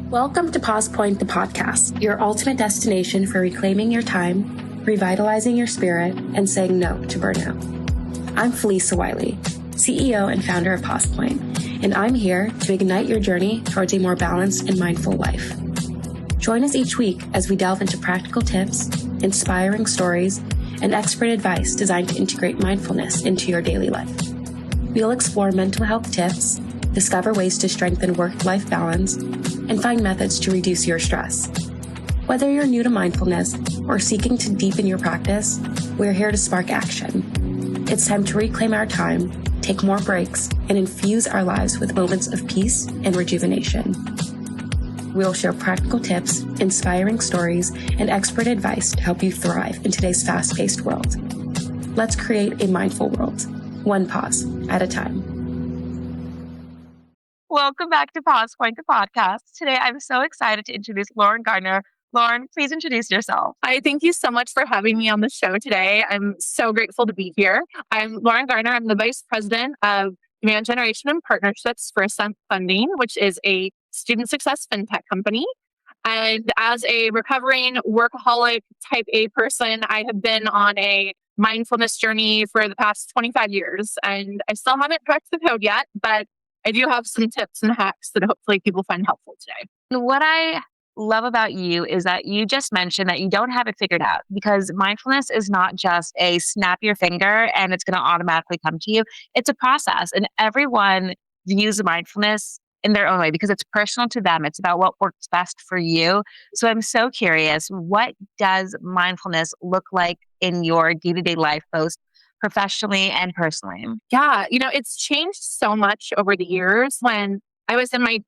Welcome to PausePoint, the podcast, your ultimate destination for reclaiming your time, revitalizing your spirit, and saying no to burnout. I'm Felisa Wiley, CEO and founder of PausePoint, and I'm here to ignite your journey towards a more balanced and mindful life. Join us each week as we delve into practical tips, inspiring stories, and expert advice designed to integrate mindfulness into your daily life. We'll explore mental health tips, discover ways to strengthen work-life balance, and find methods to reduce your stress. Whether you're new to mindfulness or seeking to deepen your practice, we're here to spark action. It's time to reclaim our time, take more breaks, and infuse our lives with moments of peace and rejuvenation. We'll share practical tips, inspiring stories, and expert advice to help you thrive in today's fast-paced world. Let's create a mindful world, one pause at a time. Welcome back to PausePoint, the podcast. Today, I'm so excited to introduce Lauren Garner. Lauren, please introduce yourself. Hi, thank you so much for having me on the show today. I'm so grateful to be here. I'm Lauren Garner. I'm the Vice President of Demand Generation and Partnerships for Ascent Funding, which is a student success fintech company. And as a recovering workaholic type A person, I have been on a mindfulness journey for the past 25 years. And I still haven't cracked the code yet, but I do have some tips and hacks that hopefully people find helpful today. What I love about you is that you just mentioned that you don't have it figured out, because mindfulness is not just a snap your finger and it's going to automatically come to you. It's a process, and everyone views mindfulness in their own way because it's personal to them. It's about what works best for you. So I'm so curious, what does mindfulness look like in your day-to-day life, both professionally and personally? Yeah, it's changed so much over the years. When I was in my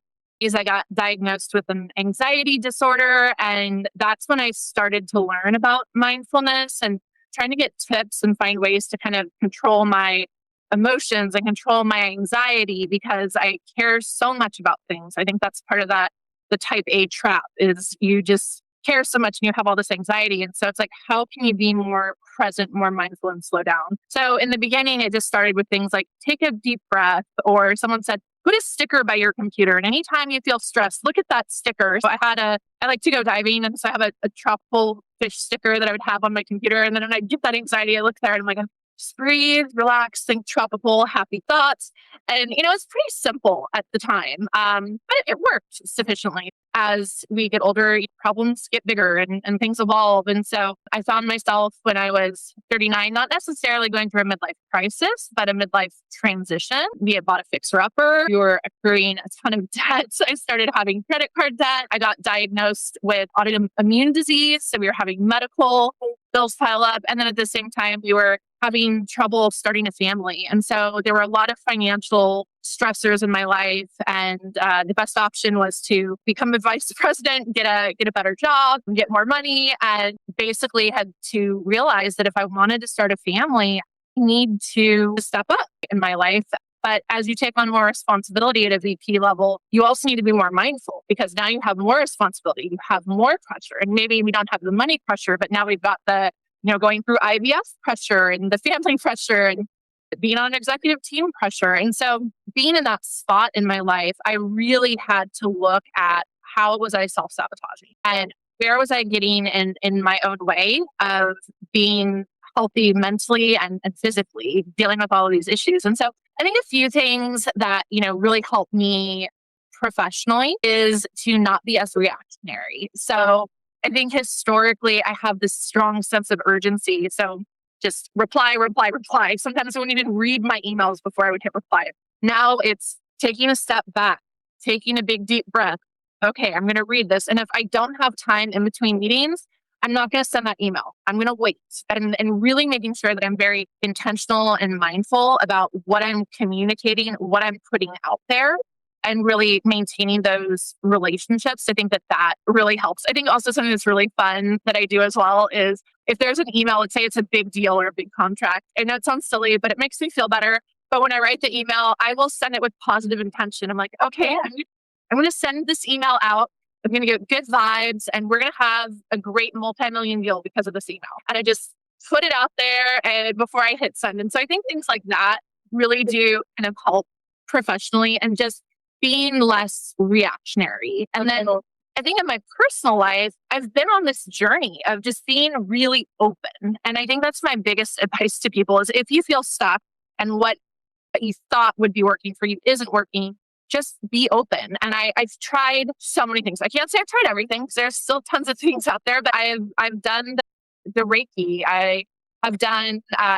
years, I got diagnosed with an anxiety disorder. And that's when I started to learn about mindfulness and trying to get tips and find ways to kind of control my emotions and control my anxiety, because I care so much about things. I think that's part of that, the type A trap, is you just care so much and you have all this anxiety. And so it's like, how can you be more present, more mindful, and slow down? So in the beginning, it just started with things like take a deep breath, or someone said, put a sticker by your computer. And anytime you feel stressed, look at that sticker. So I like to go diving. And so I have a tropical fish sticker that I would have on my computer. And then when I get that anxiety, I look there and I'm like, just breathe, relax, think tropical, happy thoughts. And, it's pretty simple at the time, but it worked sufficiently. As we get older, problems get bigger and things evolve. And so I found myself when I was 39, not necessarily going through a midlife crisis, but a midlife transition. We had bought a fixer-upper. We were accruing a ton of debt. So I started having credit card debt. I got diagnosed with autoimmune disease. So we were having medical bills pile up. And then at the same time, we were having trouble starting a family. And so there were a lot of financial stressors in my life. And the best option was to become a vice president, get a better job, get more money, and basically had to realize that if I wanted to start a family, I need to step up in my life. But as you take on more responsibility at a VP level, you also need to be more mindful, because now you have more responsibility, you have more pressure. And maybe we don't have the money pressure, but now we've got the going through IVF pressure and the family pressure and being on executive team pressure. And so being in that spot in my life, I really had to look at how was I self-sabotaging and where was I getting in my own way of being healthy mentally and physically, dealing with all of these issues. And so I think a few things that, really helped me professionally is to not be as reactionary. So I think historically, I have this strong sense of urgency. So just reply. Sometimes I wouldn't even read my emails before I would hit reply. Now it's taking a step back, taking a big, deep breath. Okay, I'm going to read this. And if I don't have time in between meetings, I'm not going to send that email. I'm going to wait and really making sure that I'm very intentional and mindful about what I'm communicating, what I'm putting out there, and really maintaining those relationships. I think that really helps. I think also something that's really fun that I do as well is if there's an email, let's say it's a big deal or a big contract. I know it sounds silly, but it makes me feel better. But when I write the email, I will send it with positive intention. I'm like, okay, I'm going to send this email out. I'm going to get good vibes and we're going to have a great multi-million deal because of this email. And I just put it out there and before I hit send. And so I think things like that really do kind of help professionally and just being less reactionary. And then I think in my personal life, I've been on this journey of just being really open. And I think that's my biggest advice to people is if you feel stuck and what you thought would be working for you isn't working, just be open. And I've tried so many things. I can't say I've tried everything because there's still tons of things out there, but I've done the Reiki. I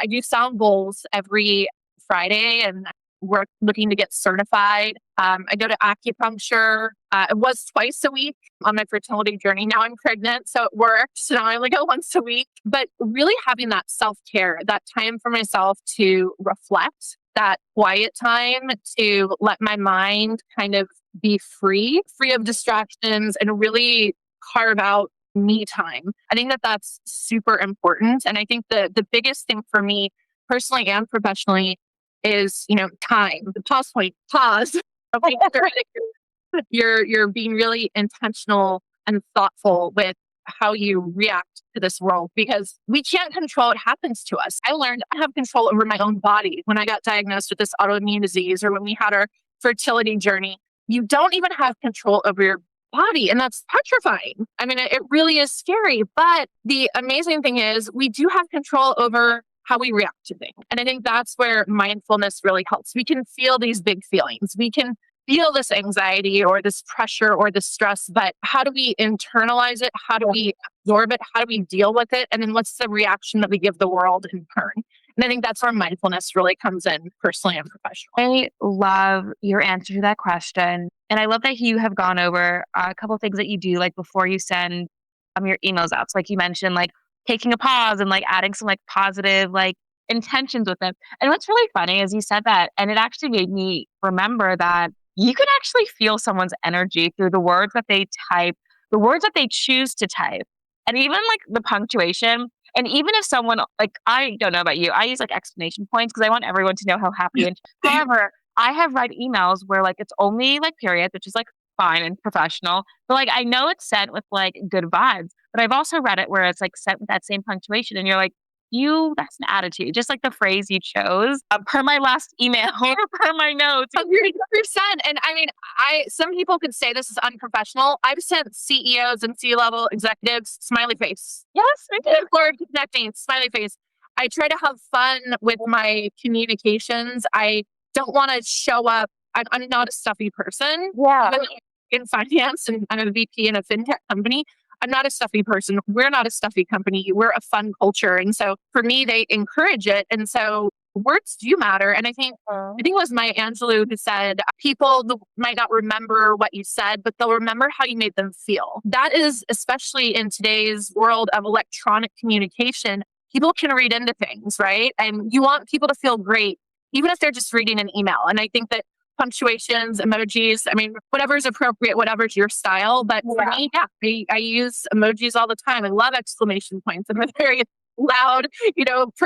do sound bowls every Friday and we're looking to get certified. I go to acupuncture. It was twice a week on my fertility journey. Now I'm pregnant, so it works. So now I only go once a week. But really having that self-care, that time for myself to reflect, that quiet time to let my mind kind of be free of distractions and really carve out me time. I think that that's super important. And I think the biggest thing for me personally and professionally is, time, the PausePoint, pause. Make sure that you're being really intentional and thoughtful with how you react to this world because we can't control what happens to us. I learned I have control over my own body when I got diagnosed with this autoimmune disease or when we had our fertility journey. You don't even have control over your body, and that's petrifying. I mean, it really is scary. But the amazing thing is we do have control over how we react to things. And I think that's where mindfulness really helps. We can feel these big feelings. We can feel this anxiety or this pressure or this stress, but how do we internalize it? How do we absorb it? How do we deal with it? And then what's the reaction that we give the world in turn? And I think that's where mindfulness really comes in personally and professionally. I love your answer to that question. And I love that you have gone over a couple of things that you do, like before you send your emails out. So like you mentioned, like taking a pause and like adding some like positive like intentions with them. And what's really funny is you said that, and it actually made me remember that you can actually feel someone's energy through the words that they type, the words that they choose to type, and even like the punctuation. And even if someone, like, I don't know about you, I use like exclamation points because I want everyone to know how happy. And however, I have read emails where like it's only like periods, which is like fine and professional, but like I know it's sent with like good vibes. But I've also read it where it's like sent with that same punctuation, and you're like, that's an attitude. Just like the phrase you chose, per my last email, or per my notes. 100%. And I mean, some people could say this is unprofessional. I've sent CEOs and C-level executives smiley face. Yes, I did. For connecting, smiley face. I try to have fun with my communications. I don't want to show up. I'm not a stuffy person. Yeah. I'm in finance and I'm a VP in a fintech company. I'm not a stuffy person. We're not a stuffy company. We're a fun culture. And so for me, they encourage it. And so words do matter. And I think it was Maya Angelou who said, people might not remember what you said, but they'll remember how you made them feel. That is, especially in today's world of electronic communication, people can read into things, right? And you want people to feel great, even if they're just reading an email. And I think that punctuations, emojis, I mean, whatever's appropriate, whatever's your style. But for me, I use emojis all the time. I love exclamation points. I'm a very loud,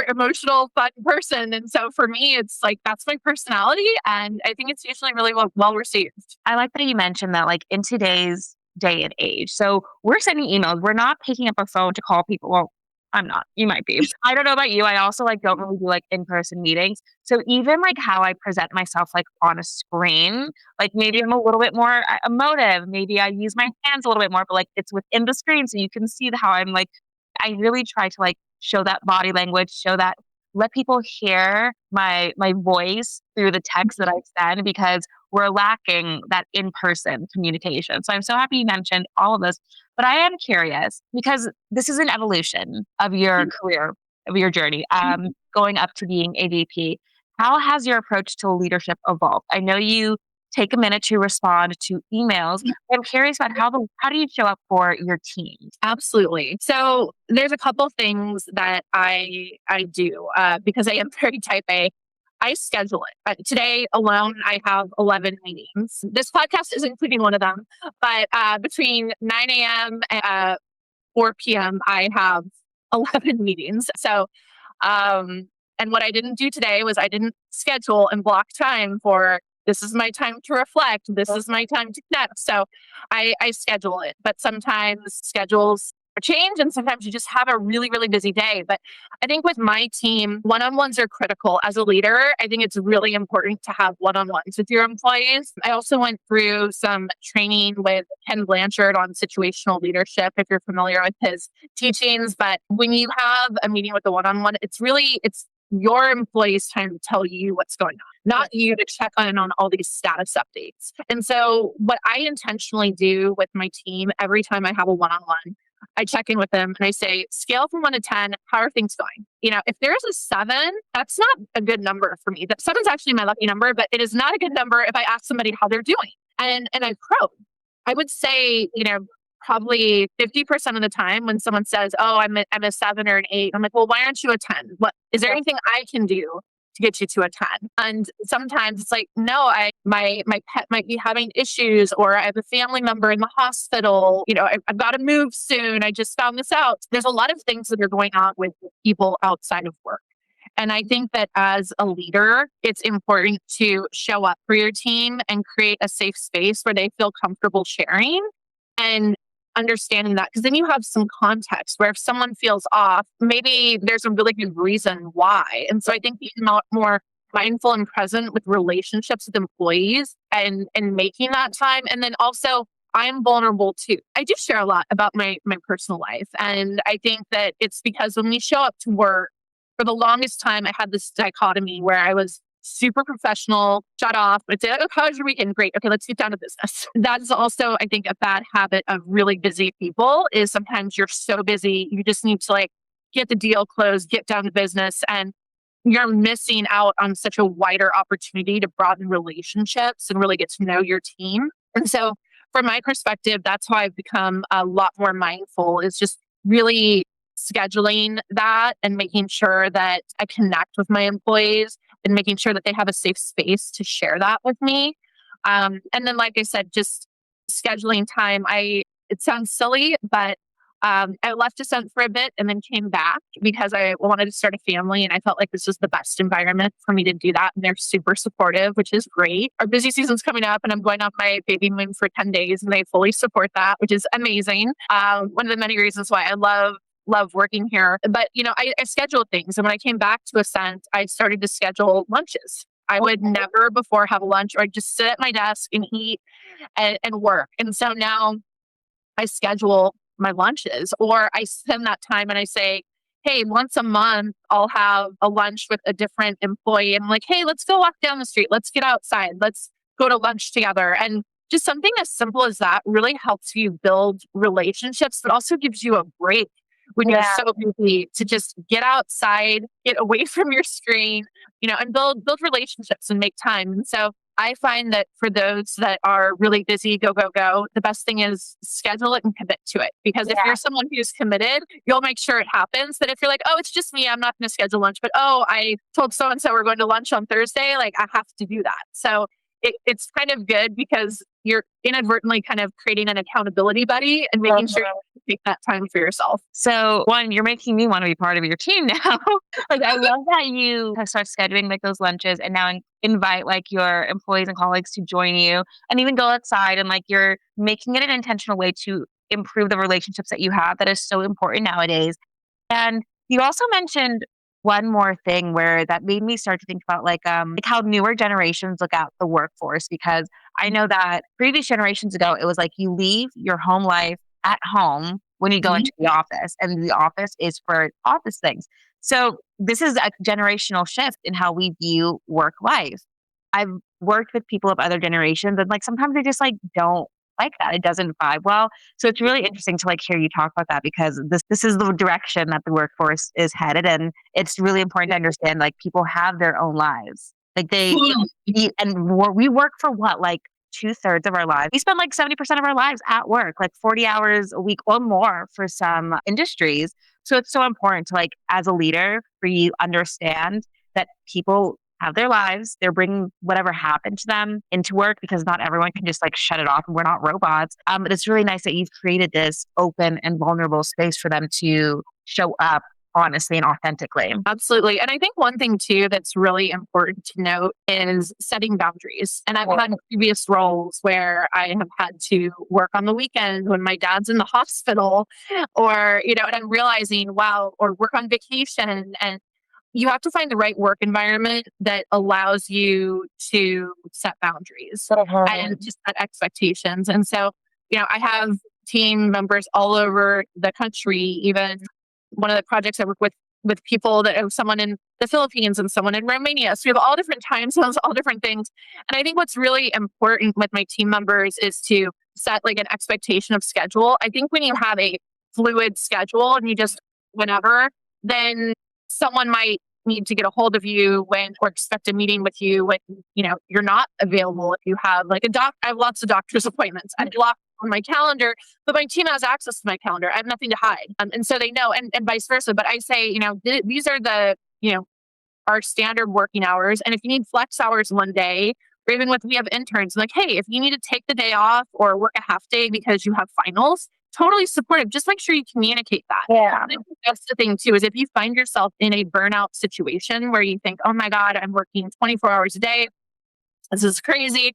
emotional, fun person. And so for me, it's like, that's my personality. And I think it's usually really well received. I like that you mentioned that like in today's day and age. So we're sending emails. We're not picking up a phone to call people. Well, I'm not. You might be. I don't know about you. I also like don't really do like in-person meetings. So even like how I present myself like on a screen, like maybe I'm a little bit more emotive. Maybe I use my hands a little bit more, but like it's within the screen. So you can see how I'm like, I really try to like show that body language, let people hear my voice through the text that I send because we're lacking that in-person communication. So I'm so happy you mentioned all of this. But I am curious because this is an evolution of your career, of your journey, going up to being a VP. How has your approach to leadership evolved? I know you take a minute to respond to emails. I'm curious about how do you show up for your team? Absolutely. So there's a couple things that I do because I am very type A. I schedule it. Today alone, I have 11 meetings. This podcast is including one of them, but between 9 a.m. and 4 p.m., I have 11 meetings. So, and what I didn't do today was I didn't schedule and block time for this is my time to reflect. This is my time to connect. So I schedule it, but sometimes schedules change. And sometimes you just have a really, really busy day. But I think with my team, one-on-ones are critical. As a leader, I think it's really important to have one-on-ones with your employees. I also went through some training with Ken Blanchard on situational leadership, if you're familiar with his teachings. But when you have a meeting with the one-on-one, it's your employees' time to tell you what's going on, not you to check on all these status updates. And so what I intentionally do with my team every time I have a one-on-one, I check in with them and I say, scale from 1 to 10, how are things going? If there's a 7, that's not a good number for me. That 7's actually my lucky number, but it is not a good number if I ask somebody how they're doing. And I probe. I would say, probably 50% of the time when someone says, oh, I'm a 7 or an 8, I'm like, well, why aren't you a 10? What is there anything I can do to get you to a 10? And sometimes it's like, no, my pet might be having issues, or I have a family member in the hospital. I've got to move soon. I just found this out. There's a lot of things that are going on with people outside of work. And I think that as a leader, it's important to show up for your team and create a safe space where they feel comfortable sharing and understanding that, because then you have some context where if someone feels off, maybe there's a really good reason why. And so I think being more mindful and present with relationships with employees and making that time. And then also, I'm vulnerable too. I do share a lot about my personal life. And I think that it's because when we show up to work, for the longest time, I had this dichotomy where I was super professional, shut off. I'd say, oh, how was your weekend? Great. Okay, let's get down to business. That's also, I think, a bad habit of really busy people is sometimes you're so busy, you just need to get the deal closed, get down to business. And you're missing out on such a wider opportunity to broaden relationships and really get to know your team. And so from my perspective, that's how I've become a lot more mindful, is just really scheduling that and making sure that I connect with my employees and making sure that they have a safe space to share that with me. And then, like I said, just scheduling time. It sounds silly, but I left Ascent for a bit and then came back because I wanted to start a family, and I felt like this was the best environment for me to do that. And they're super supportive, which is great. Our busy season's coming up and I'm going off my baby moon for 10 days and they fully support that, which is amazing. One of the many reasons why I love working here. But, I scheduled things. And when I came back to Ascent, I started to schedule lunches. I would never before have a lunch, or I'd just sit at my desk and eat and work. And so now I schedule my lunches, or I spend that time and I say, hey, once a month, I'll have a lunch with a different employee. And I'm like, hey, let's go walk down the street. Let's get outside. Let's go to lunch together. And just something as simple as that really helps you build relationships, but also gives you a break when you're so busy to just get outside, get away from your screen, and build relationships and make time. And so I find that for those that are really busy, go, the best thing is schedule it and commit to it. Because if you're someone who's committed, you'll make sure it happens. But if you're like, oh, it's just me, I'm not going to schedule lunch, but oh, I told so-and-so we're going to lunch on Thursday, I have to do that. So it's kind of good because you're inadvertently kind of creating an accountability buddy and making sure you take that time for yourself. So one, you're making me want to be part of your team now. I love that you have started scheduling those lunches and now invite your employees and colleagues to join you and even go outside, and you're making it an intentional way to improve the relationships that you have that is so important nowadays. And you also mentioned one more thing where that made me start to think about how newer generations look at the workforce, because I know that previous generations ago, it was you leave your home life at home when you go into the office, and the office is for office things. So this is a generational shift in how we view work life. I've worked with people of other generations, and sometimes they just don't like that. It doesn't vibe well. So it's really interesting to hear you talk about that, because this is the direction that the workforce is headed. And it's really important to understand people have their own lives. We work for what? 2/3 of our lives. We spend 70% of our lives at work, 40 hours a week or more for some industries. So it's so important to as a leader for you understand that people have their lives. They're bringing whatever happened to them into work, because not everyone can just shut it off, and we're not robots. But it's really nice that you've created this open and vulnerable space for them to show up honestly and authentically. Absolutely. And I think one thing too that's really important to note is setting boundaries. And I've had previous roles where I have had to work on the weekend when my dad's in the hospital or, and I'm realizing, wow, or work on vacation. And you have to find the right work environment that allows you to set boundaries and just set expectations. And so, I have team members all over the country. Even one of the projects I work with people that have someone in the Philippines and someone in Romania. So we have all different time zones, all different things. And I think what's really important with my team members is to set like an expectation of schedule. I think when you have a fluid schedule and you just whenever, then someone might need to get a hold of you when or expect a meeting with you when you're not available. If you have like I have lots of doctor's appointments. I block on my calendar, but my team has access to my calendar. I have nothing to hide. And so they know and vice versa. But I say, these are our standard working hours. And if you need flex hours one day, or even we have interns, like, hey, if you need to take the day off or work a half day because you have finals, totally supportive. Just make sure you communicate that. Yeah. And I think that's the thing too, is if you find yourself in a burnout situation where you think, oh my God, I'm working 24 hours a day. This is crazy.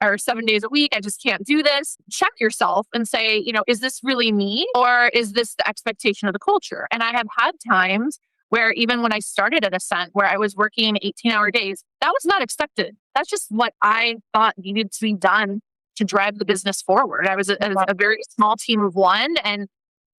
Or 7 days a week, I just can't do this. Check yourself and say, is this really me or is this the expectation of the culture? And I have had times where even when I started at Ascent, where I was working 18-hour days, that was not expected. That's just what I thought needed to be done to drive the business forward. I was a very small team of one, and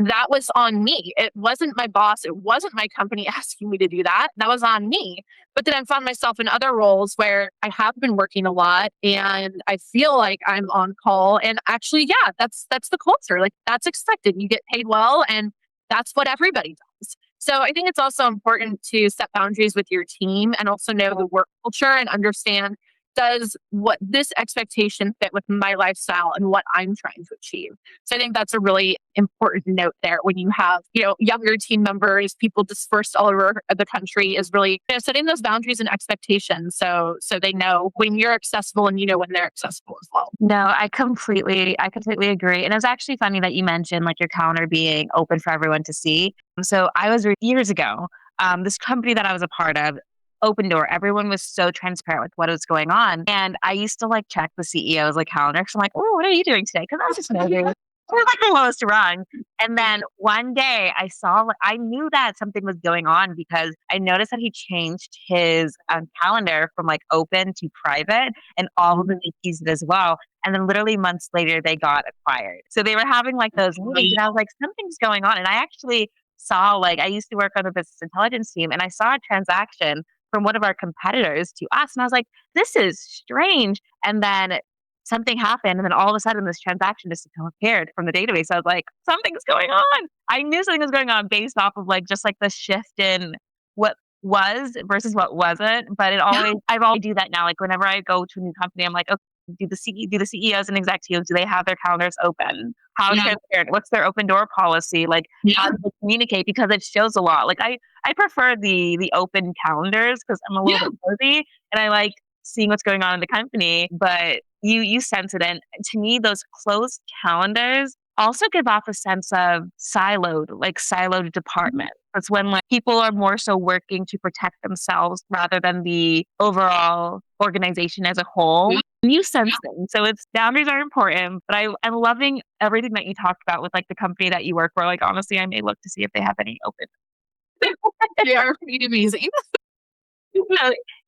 that was on me. It wasn't my boss. It wasn't my company asking me to do that. That was on me. But then I found myself in other roles where I have been working a lot and I feel like I'm on call. And actually, yeah, that's the culture. Like that's expected. You get paid well and that's what everybody does. So I think it's also important to set boundaries with your team and also know the work culture and understand, does what this expectation fit with my lifestyle and what I'm trying to achieve? So I think that's a really important note there when you have, younger team members, people dispersed all over the country is really setting those boundaries and expectations. So they know when you're accessible and when they're accessible as well. No, I completely agree. And it's actually funny that you mentioned like your calendar being open for everyone to see. So I was years ago, this company that I was a part of, Open Door, everyone was so transparent with what was going on. And I used to like check the CEO's like calendar because I'm like, oh, what are you doing today? Because I was just nosy. We're like the lowest rung. And then one day I knew that something was going on because I noticed that he changed his calendar from like open to private and all of the VPs did as well. And then literally months later, they got acquired. So they were having like those meetings and I was like, something's going on. And I actually saw I used to work on the business intelligence team and I saw a transaction from one of our competitors to us. And I was like, this is strange. And then something happened. And then all of a sudden this transaction just disappeared from the database. I was like, something's going on. I knew something was going on based off of just like the shift in what was versus what wasn't. But I've always do that now. Like whenever I go to a new company, I'm like, okay, do the CEOs and executives, do they have their calendars open? How transparent? What's their open door policy? Like how do they communicate? Because it shows a lot. Like I prefer the open calendars because I'm a little bit busy and I like seeing what's going on in the company, but you sense it. And to me, those closed calendars also give off a sense of siloed department. That's when people are more so working to protect themselves rather than the overall organization as a whole. And you sense things. So boundaries are important, but I'm loving everything that you talked about with the company that you work for. Like honestly, I may look to see if they have any open. They are pretty amazing.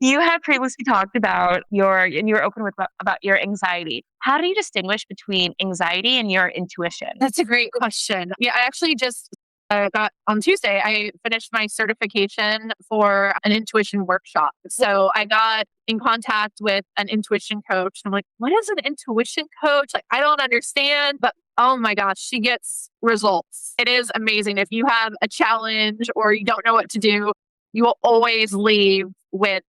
You have previously talked about you were open about your anxiety. How do you distinguish between anxiety and your intuition? That's a great question. Yeah, I actually just got on Tuesday, I finished my certification for an intuition workshop. So I got in contact with an intuition coach. I'm like, what is an intuition coach? Like, I don't understand, but oh my gosh, she gets results. It is amazing. If you have a challenge or you don't know what to do, you will always leave with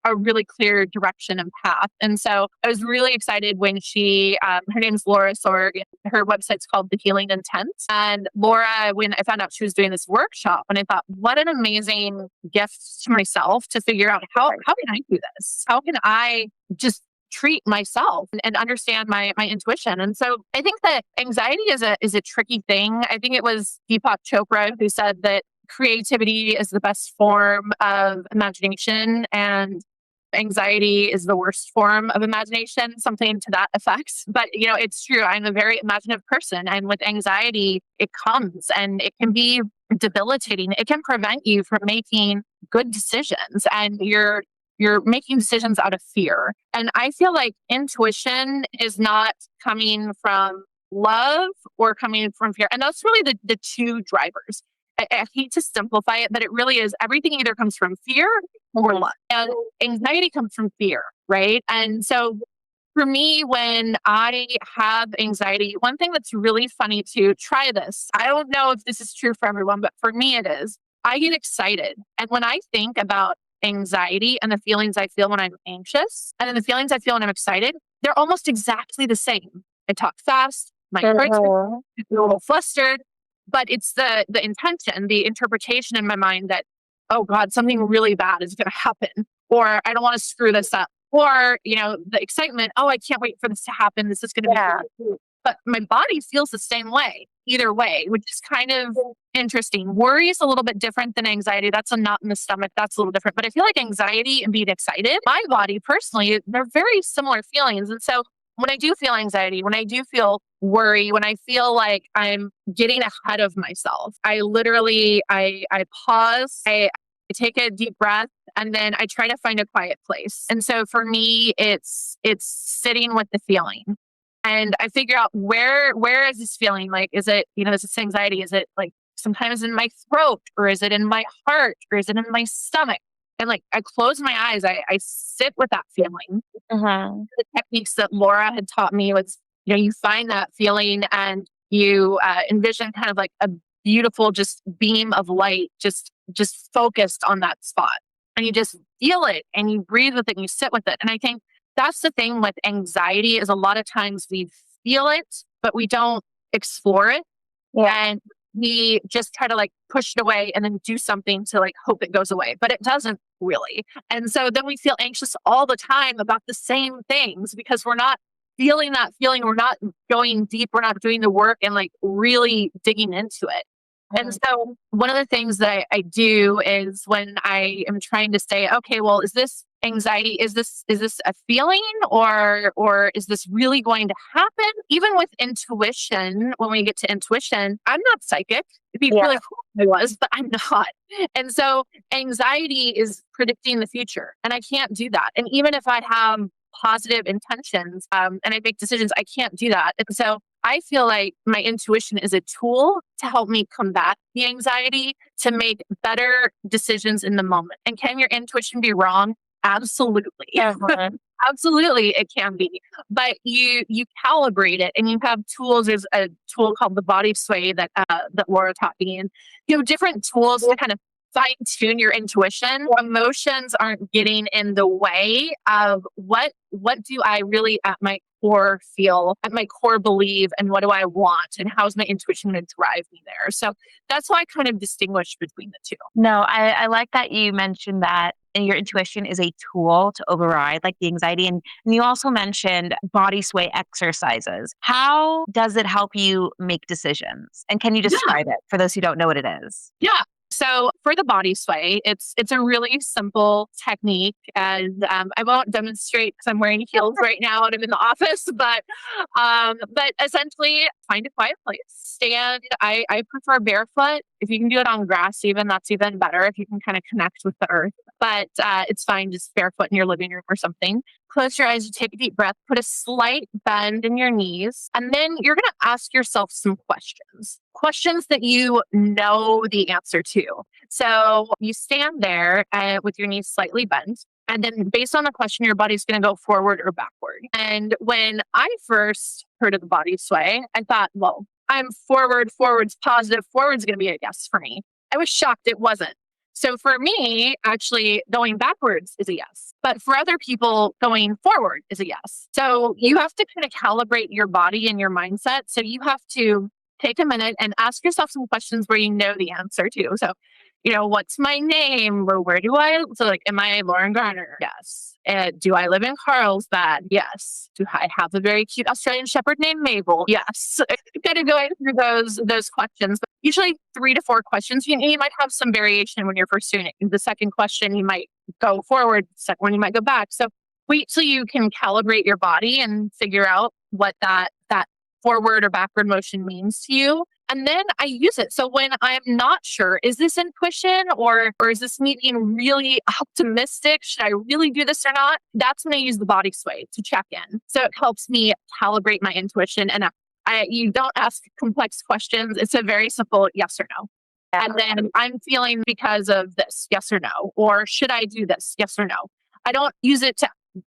a really clear direction and path. And so I was really excited when her name's Laura Sorg, her website's called The Healing Intent. And Laura, when I found out she was doing this workshop, and I thought, what an amazing gift to myself to figure out how can I do this? How can I just treat myself and understand my intuition? And so I think that anxiety is a tricky thing. I think it was Deepak Chopra who said that creativity is the best form of imagination and anxiety is the worst form of imagination, something to that effect. But, it's true. I'm a very imaginative person. And with anxiety, it comes and it can be debilitating. It can prevent you from making good decisions. And you're making decisions out of fear. And I feel like intuition is not coming from love or coming from fear. And that's really the two drivers. I hate to simplify it, but it really is everything either comes from fear or love. And anxiety comes from fear, right? And so for me, when I have anxiety, one thing that's really funny to try this, I don't know if this is true for everyone, but for me it is. I get excited. And when I think about anxiety and the feelings I feel when I'm anxious and then the feelings I feel when I'm excited, they're almost exactly the same. I talk fast, my heart's a little flustered, but it's the intention, the interpretation in my mind that, oh God, something really bad is going to happen, or I don't want to screw this up, or, the excitement, oh, I can't wait for this to happen. This is going to be good. But my body feels the same way, either way, which is kind of interesting. Worry is a little bit different than anxiety. That's a knot in the stomach. That's a little different. But I feel like anxiety and being excited, my body personally, they're very similar feelings. And so when I do feel anxiety, when I do feel worry, when I feel like I'm getting ahead of myself, I literally, I pause, I take a deep breath, and then I try to find a quiet place. And so for me, it's sitting with the feeling. And I figure out where is this feeling? Like, is it, is this anxiety? Is it like sometimes in my throat, or is it in my heart, or is it in my stomach? And like, I close my eyes, I sit with that feeling. The techniques that Laura had taught me was, you find that feeling and you envision kind of like a beautiful just beam of light, just focused on that spot. And you just feel it and you breathe with it and you sit with it. And I think that's the thing with anxiety is a lot of times we feel it, but we don't explore it. And we just try to like push it away and then do something to like hope it goes away, but it doesn't really. And so then we feel anxious all the time about the same things because we're not feeling that feeling. We're not going deep. We're not doing the work and like really digging into it. And so one of the things that I do is when I am trying to say, okay, well, is this anxiety? Is this a feeling or is this really going to happen? Even with intuition, when we get to intuition, I'm not psychic. It'd be really cool if I was, but I'm not. And so anxiety is predicting the future and I can't do that. And even if I have positive intentions and I make decisions, I can't do that. And so I feel like my intuition is a tool to help me combat the anxiety, to make better decisions in the moment. And can your intuition be wrong? Absolutely. Absolutely, it can be. But you calibrate it and you have tools. There's a tool called the body sway that Laura taught me. And you have different tools to kind of fine tune your intuition. Emotions aren't getting in the way of what do I really at my core feel, at my core believe, and what do I want, and how's my intuition going to drive me there? So that's why I kind of distinguish between the two. No, I like that you mentioned that and your intuition is a tool to override like the anxiety. And you also mentioned body sway exercises. How does it help you make decisions? And can you describe it for those who don't know what it is? Yeah. So for the body sway, it's a really simple technique, and I won't demonstrate because I'm wearing heels right now and I'm in the office. But essentially, find a quiet place, stand. I prefer barefoot. If you can do it on grass, that's even better. If you can kind of connect with the earth, but it's fine just barefoot in your living room or something. Close your eyes, you take a deep breath, put a slight bend in your knees, and then you're going to ask yourself some questions that you know the answer to. So you stand there with your knees slightly bent. And then based on the question, your body's going to go forward or backward. And when I first heard of the body sway, I thought, well, I'm forward's positive. Forward's going to be a yes for me. I was shocked it wasn't. So for me, actually going backwards is a yes. But for other people, going forward is a yes. So you have to kind of calibrate your body and your mindset. So you have to take a minute and ask yourself some questions where you know the answer to. So, what's my name? Or where do I? So like, am I Lauren Garner? Yes. Do I live in Carlsbad? Yes. Do I have a very cute Australian Shepherd named Mabel? Yes. Kind of going through those questions. usually 3 to 4 questions. You might have some variation when you're first doing it. The second question, you might go forward. The second one, you might go back. So wait till you can calibrate your body and figure out what that forward or backward motion means to you. And then I use it. So when I'm not sure, is this intuition or is this me being really optimistic? Should I really do this or not? That's when I use the body sway to check in. So it helps me calibrate my intuition. And you don't ask complex questions. It's a very simple yes or no. And then I'm feeling because of this, yes or no. Or should I do this, yes or no? I don't use it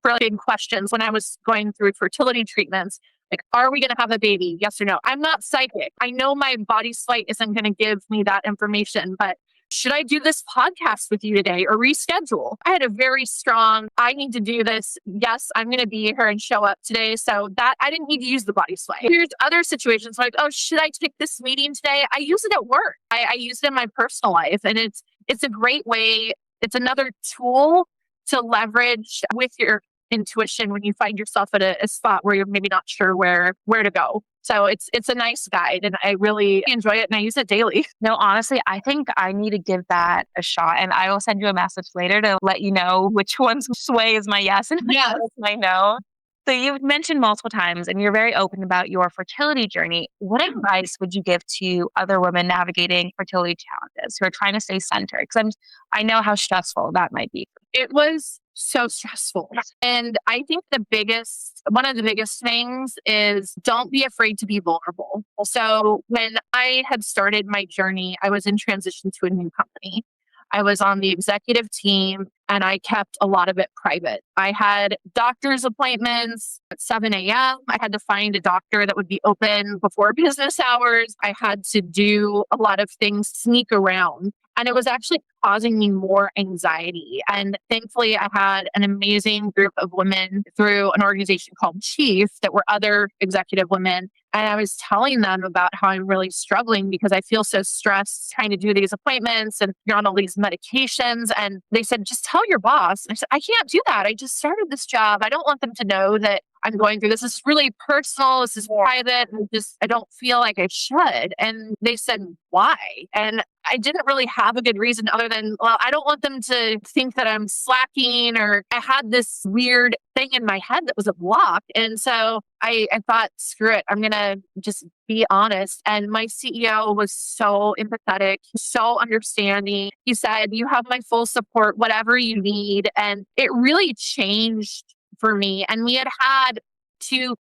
for big questions. When I was going through fertility treatments, like, are we going to have a baby? Yes or no? I'm not psychic. I know my body slight isn't going to give me that information, but should I do this podcast with you today or reschedule? I had a very strong, I need to do this. Yes, I'm going to be here and show up today. So that I didn't need to use the body sway. Here's other situations like, oh, should I take this meeting today? I use it at work. I use it in my personal life. And it's a great way. It's another tool to leverage with your intuition when you find yourself at a spot where you're maybe not sure where to go. So it's a nice guide and I really enjoy it and I use it daily. No, honestly, I think I need to give that a shot and I will send you a message later to let you know which one's sway is my yes and which one is my no. So you've mentioned multiple times and you're very open about your fertility journey. What advice would you give to other women navigating fertility challenges who are trying to stay centered? Because I know how stressful that might be. It was so stressful. And I think one of the biggest things is don't be afraid to be vulnerable. So when I had started my journey, I was in transition to a new company. I was on the executive team and I kept a lot of it private. I had doctor's appointments at 7 a.m. I had to find a doctor that would be open before business hours. I had to do a lot of things, sneak around. And it was actually causing me more anxiety. And thankfully, I had an amazing group of women through an organization called Chief that were other executive women. And I was telling them about how I'm really struggling because I feel so stressed trying to do these appointments and you're on all these medications. And they said, just tell your boss. And I said, I can't do that. I just started this job. I don't want them to know that I'm going through this. This is really personal. This is private. And I don't feel like I should. And they said, why? And I didn't really have a good reason other than, well, I don't want them to think that I'm slacking or I had this weird thing in my head that was a block. And so I thought, screw it. I'm going to just be honest. And my CEO was so empathetic, so understanding. He said, you have my full support, whatever you need. And it really changed for me. And we had 2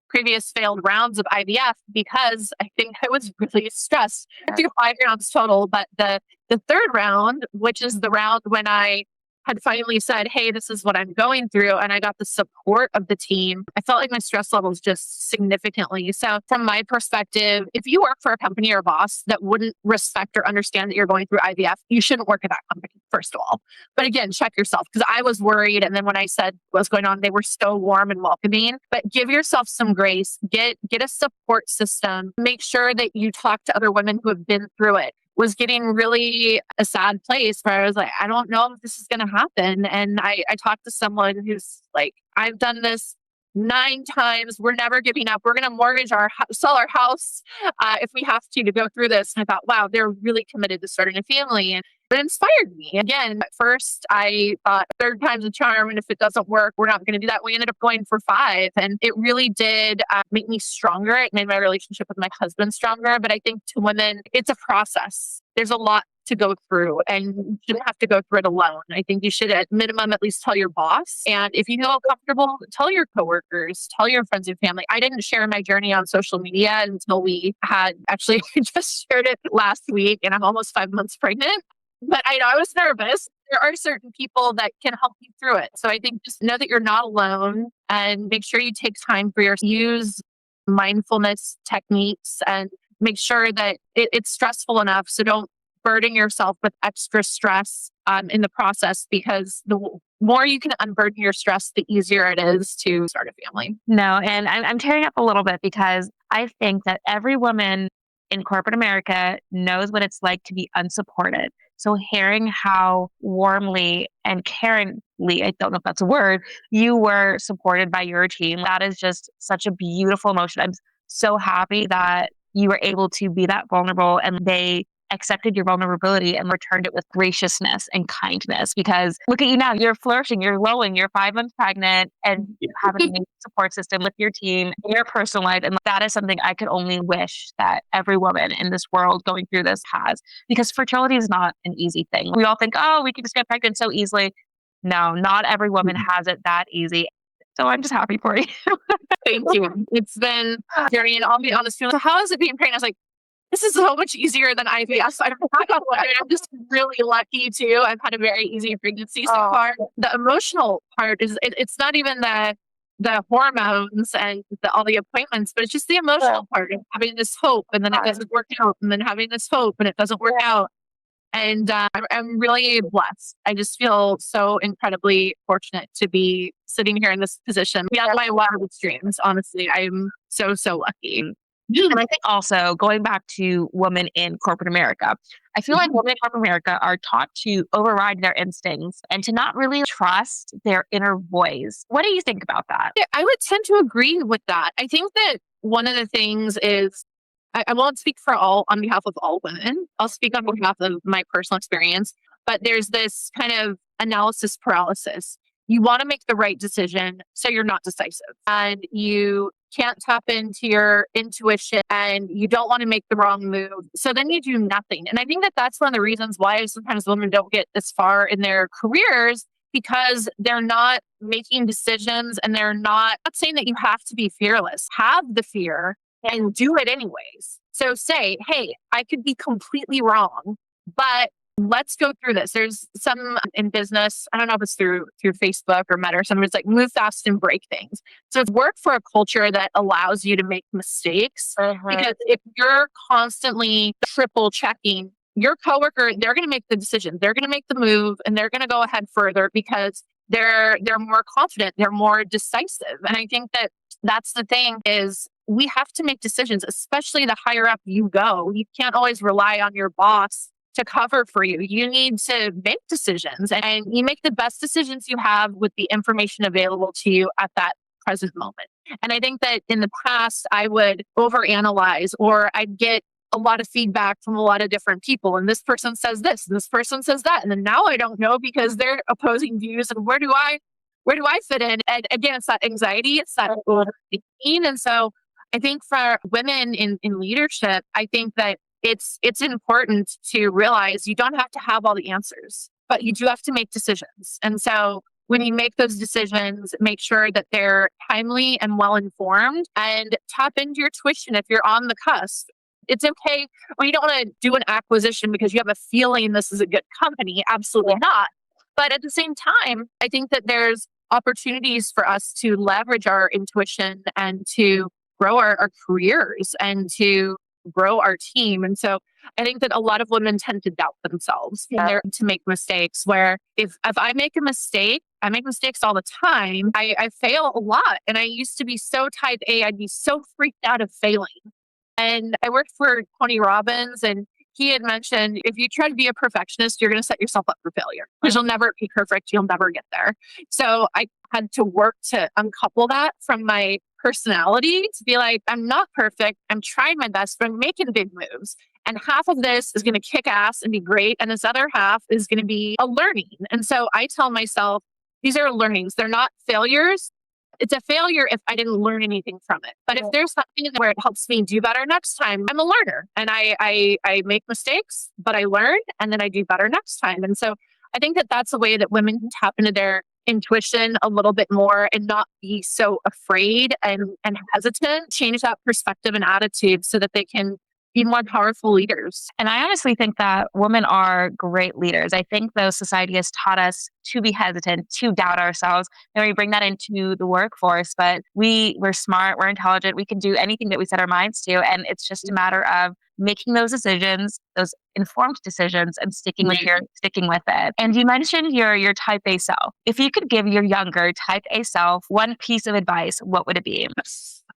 previous failed rounds of IVF because I think I was really stressed. I do 5 rounds total, but the third round, which is the round when I had finally said, hey, this is what I'm going through, and I got the support of the team, I felt like my stress levels just significantly. So from my perspective, if you work for a company or a boss that wouldn't respect or understand that you're going through IVF, you shouldn't work at that company, first of all. But again, check yourself because I was worried. And then when I said what's going on, they were so warm and welcoming. But give yourself some grace, get a support system, make sure that you talk to other women who have been through it. Was getting really a sad place where I was like, I don't know if this is going to happen. And I talked to someone who's like, I've done this 9 times. We're never giving up. We're going to sell our house if we have to go through this. And I thought, wow, they're really committed to starting a family. And it inspired me. Again, at first I thought 3rd time's a charm. And if it doesn't work, we're not going to do that. We ended up going for 5. And it really did make me stronger. It made my relationship with my husband stronger. But I think to women, it's a process. There's a lot to go through and you shouldn't have to go through it alone. I think you should at minimum at least tell your boss. And if you feel comfortable, tell your coworkers, tell your friends and family. I didn't share my journey on social media until we had actually just shared it last week and I'm almost 5 months pregnant. But I was nervous. There are certain people that can help you through it. So I think just know that you're not alone and make sure you take time for use mindfulness techniques and make sure that it's stressful enough. So don't burden yourself with extra stress in the process because the more you can unburden your stress, the easier it is to start a family. No, and I'm tearing up a little bit because I think that every woman in corporate America knows what it's like to be unsupported. So hearing how warmly and caringly, I don't know if that's a word, you were supported by your team, that is just such a beautiful emotion. I'm so happy that you were able to be that vulnerable and they accepted your vulnerability and returned it with graciousness and kindness. Because look at you now, you're flourishing, you're glowing, you're 5 months pregnant, and you have an amazing support system with your team in your personal life. And that is something I could only wish that every woman in this world going through this has, because fertility is not an easy thing. We all think, oh, we can just get pregnant so easily. No, not every woman has it that easy. So I'm just happy for you. Thank you. It's been very, and I'll be honest, so how is it being pregnant? I was like, this is so much easier than IVF. I'm just really lucky too. I've had a very easy pregnancy so far. The emotional part is it's not even the hormones and all the appointments, but it's just the emotional part of having this hope and then it doesn't work out, and then having this hope and it doesn't work out. And I'm really blessed. I just feel so incredibly fortunate to be sitting here in this position. Yeah, my wildest dreams, honestly. I'm so lucky. And I think also going back to women in corporate America, I feel like women in corporate America are taught to override their instincts and to not really trust their inner voice. What do you think about that? Yeah, I would tend to agree with that. I think that one of the things is, I won't speak on behalf of all women. I'll speak on behalf of my personal experience, but there's this kind of analysis paralysis. You want to make the right decision, so you're not decisive, and you can't tap into your intuition, and you don't want to make the wrong move. So then you do nothing. And I think that that's one of the reasons why sometimes women don't get as far in their careers, because they're not making decisions, and they're not saying that you have to be fearless. Have the fear and do it anyways. So say, hey, I could be completely wrong, but let's go through this. There's some in business, I don't know if it's through Facebook or Meta or something, it's like move fast and break things. So it's work for a culture that allows you to make mistakes. Because if you're constantly triple checking your coworker, they're going to make the decision, they're going to make the move, and they're going to go ahead further because they're more confident, they're more decisive. And I think that that's the thing, is we have to make decisions, especially the higher up you go. You can't always rely on your boss to cover for you. You need to make decisions, and you make the best decisions you have with the information available to you at that present moment. And I think that in the past, I would overanalyze, or I'd get a lot of feedback from a lot of different people. And this person says this, and this person says that. And then now I don't know because they're opposing views. And where do I fit in? And again, it's that anxiety, it's that overthinking. And so I think for women in leadership, I think that it's important to realize you don't have to have all the answers, but you do have to make decisions. And so when you make those decisions, make sure that they're timely and well-informed, and tap into your tuition if you're on the cusp. It's okay when you don't want to do an acquisition because you have a feeling this is a good company. Absolutely not. But at the same time, I think that there's opportunities for us to leverage our intuition and to grow our careers and to grow our team. And so I think that a lot of women tend to doubt themselves and they're to make mistakes, where if I make a mistake, I make mistakes all the time. I fail a lot. And I used to be so type A, I'd be so freaked out of failing. And I worked for Tony Robbins, and he had mentioned, if you try to be a perfectionist, you're going to set yourself up for failure because you'll never be perfect. You'll never get there. So I had to work to uncouple that from my personality, to be like, I'm not perfect. I'm trying my best, but I'm making big moves. And half of this is going to kick ass and be great. And this other half is going to be a learning. And so I tell myself, these are learnings. They're not failures. It's a failure if I didn't learn anything from it. But if there's something where it helps me do better next time, I'm a learner, and I make mistakes, but I learn, and then I do better next time. And so I think that that's a way that women can tap into their intuition a little bit more and not be so afraid and hesitant, change that perspective and attitude so that they can be more powerful leaders. And I honestly think that women are great leaders. I think though society has taught us to be hesitant, to doubt ourselves, and we bring that into the workforce. But we're smart, we're intelligent, we can do anything that we set our minds to. And it's just a matter of making those decisions, those informed decisions, and sticking with it. And you mentioned your type A self. If you could give your younger type A self one piece of advice, what would it be?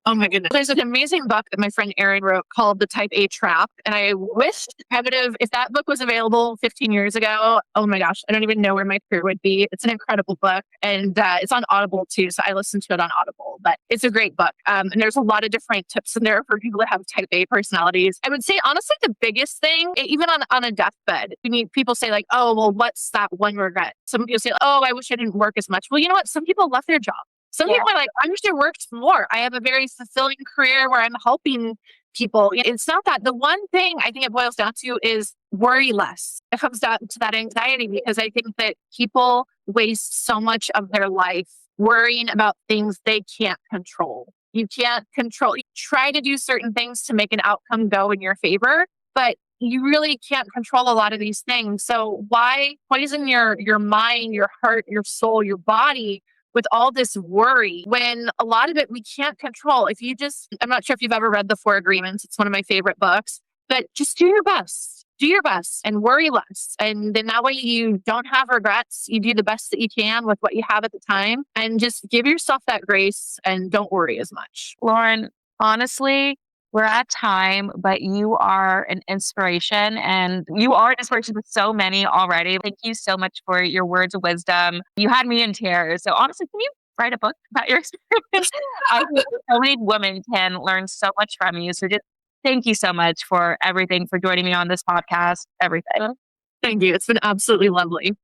Oh my goodness. There's an amazing book that my friend Erin wrote called The Type A Trap. And I wished I would have, if that book was available 15 years ago, oh my gosh, I don't even know where my career would be. It's an incredible book. And it's on Audible too. So I listened to it on Audible, but it's a great book. And there's a lot of different tips in there for people that have type A personalities. I would say, honestly, the biggest thing, even on a deathbed, people say like, oh, well, what's that one regret? Some people say, oh, I wish I didn't work as much. Well, you know what? Some people love their job. Some people are like, I wish I worked more. I have a very fulfilling career where I'm helping people. It's not that. The one thing I think it boils down to is worry less. It comes down to that anxiety, because I think that people waste so much of their life worrying about things they can't control. You can't control. You try to do certain things to make an outcome go in your favor, but you really can't control a lot of these things. So why poison your mind, your heart, your soul, your body with all this worry when a lot of it we can't control? I'm not sure if you've ever read The Four Agreements. It's one of my favorite books, but just do your best. Do your best and worry less. And then that way you don't have regrets. You do the best that you can with what you have at the time, and just give yourself that grace and don't worry as much. Lauren, honestly, we're at time, but you are an inspiration, and you are an inspiration to so many already. Thank you so much for your words of wisdom. You had me in tears. So honestly, can you write a book about your experience? I think so many women can learn so much from you. So just thank you so much for everything, for joining me on this podcast, everything. Thank you. It's been absolutely lovely.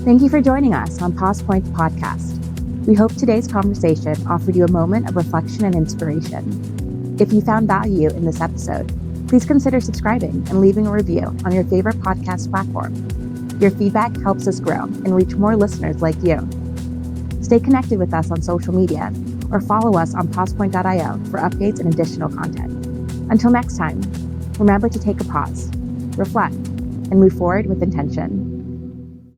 Thank you for joining us on PausePoint podcast. We hope today's conversation offered you a moment of reflection and inspiration. If you found value in this episode, please consider subscribing and leaving a review on your favorite podcast platform. Your feedback helps us grow and reach more listeners like you. Stay connected with us on social media or follow us on PausePoint.io for updates and additional content. Until next time, remember to take a pause, reflect, and move forward with intention.